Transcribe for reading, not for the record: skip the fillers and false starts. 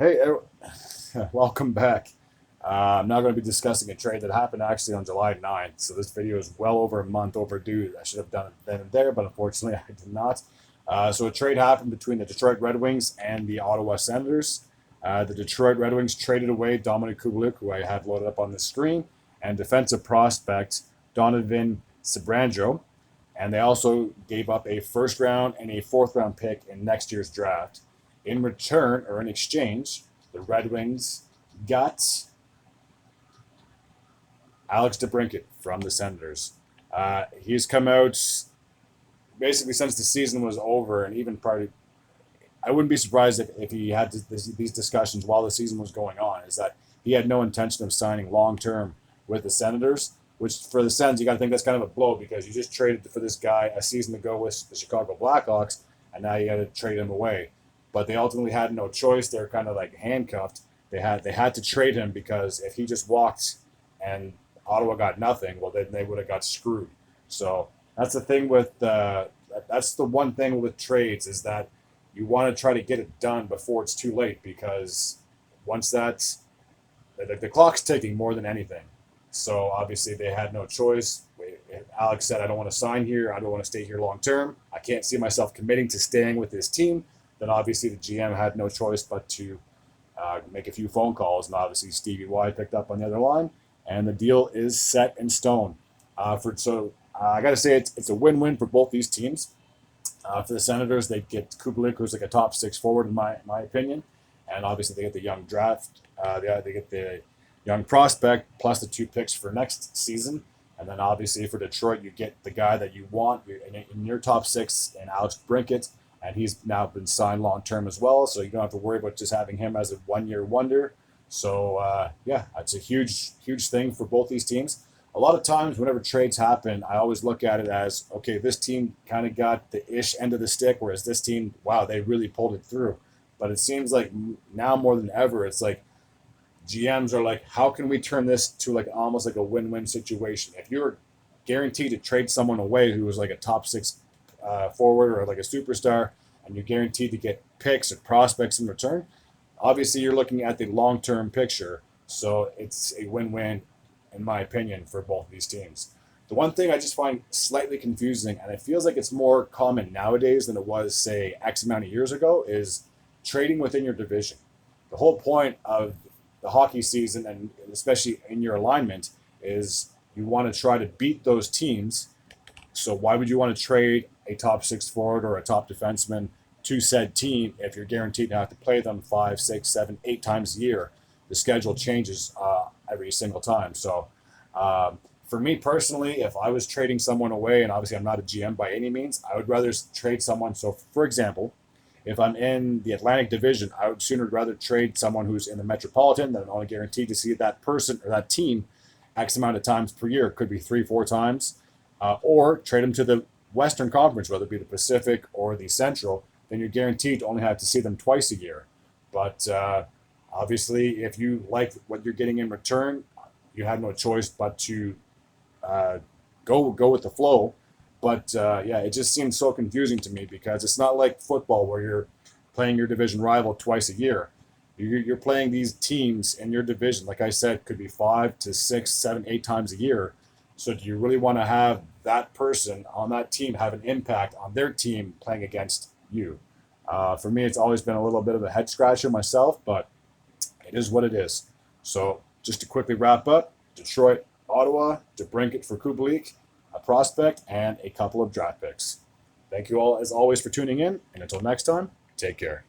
Hey, welcome back. I'm now going to be discussing a trade that happened actually on July 9th. So this video is well over a month overdue. I should have done it then and there, but unfortunately I did not. So a trade happened between the Detroit Red Wings and the Ottawa Senators. The Detroit Red Wings traded away Dominik Kubalik, who I have loaded up on the screen, and defensive prospect Donovan Sebranjo. And they also gave up a first round and a fourth round pick in next year's draft. In return, or in exchange, the Red Wings got Alex Debrincat from the Senators. He's come out basically since the season was over, and even prior to, I wouldn't be surprised if he had these discussions while the season was going on, is that he had no intention of signing long term with the Senators, which for the Sens, you got to think that's kind of a blow because you just traded for this guy a season ago with the Chicago Blackhawks, and now you got to trade him away. But they ultimately had no choice. They're kind of like handcuffed. They had to trade him because if he just walked and Ottawa got nothing, well then they would have got screwed. So that's the thing with that's the one thing with trades is that you want to try to get it done before it's too late because once that's the clock's ticking more than anything. So obviously they had no choice. Alex said, "I don't want to sign here. I don't want to stay here long term. I can't see myself committing to staying with this team." Then obviously the GM had no choice but to make a few phone calls, and obviously Stevie Y picked up on the other line, and the deal is set in stone. I got to say it's a win-win for both these teams. For the Senators, they get Kubalik, who's like a top six forward in my opinion, and obviously they get the young draft. They get the young prospect plus the two picks for next season. And then obviously for Detroit, you get the guy that you want in your top six in Alex Brinkett, and he's now been signed long term as well, so you don't have to worry about just having him as a 1 year wonder. So yeah, it's a huge thing for both these teams. A lot of times, whenever trades happen, I always look at it as okay, this team kind of got the ish end of the stick, whereas this team, wow, they really pulled it through. But it seems like now more than ever, it's like GMs are like, how can we turn this to like almost like a win-win situation? If you're guaranteed to trade someone away who was like a top six forward or like a superstar, and you're guaranteed to get picks or prospects in return, obviously you're looking at the long-term picture. So it's a win-win, in my opinion, for both of these teams. The one thing I just find slightly confusing, and it feels like it's more common nowadays than it was, say, X amount of years ago, is trading within your division. The whole point of the hockey season, and especially in your alignment, is you want to try to beat those teams. So why would you want to trade a top six forward or a top defenseman to said team if you're guaranteed to have to play them 5, 6, 7, 8 times a year? The schedule changes every single time. So for me personally, if I was trading someone away, and obviously I'm not a GM by any means, I would rather trade someone. So for example, if I'm in the Atlantic Division, I would sooner rather trade someone who's in the Metropolitan that I'm only guaranteed to see that person or that team X amount of times per year. It could be 3, 4 times. Or trade them to the Western Conference, whether it be the Pacific or the Central, then you're guaranteed to only have to see them twice a year. But obviously, if you like what you're getting in return, you have no choice but to go with the flow. But yeah, it just seems so confusing to me because it's not like football where you're playing your division rival twice a year. You're playing these teams in your division, like I said, could be 5 to 6, 7, 8 times a year. So do you really want to have that person on that team have an impact on their team playing against you? For me, it's always been a little bit of a head scratcher myself, but it is what it is. So just to quickly wrap up, Detroit, Ottawa, Debrincat for Kubalik, a prospect, and a couple of draft picks. Thank you all, as always, for tuning in, and until next time, take care.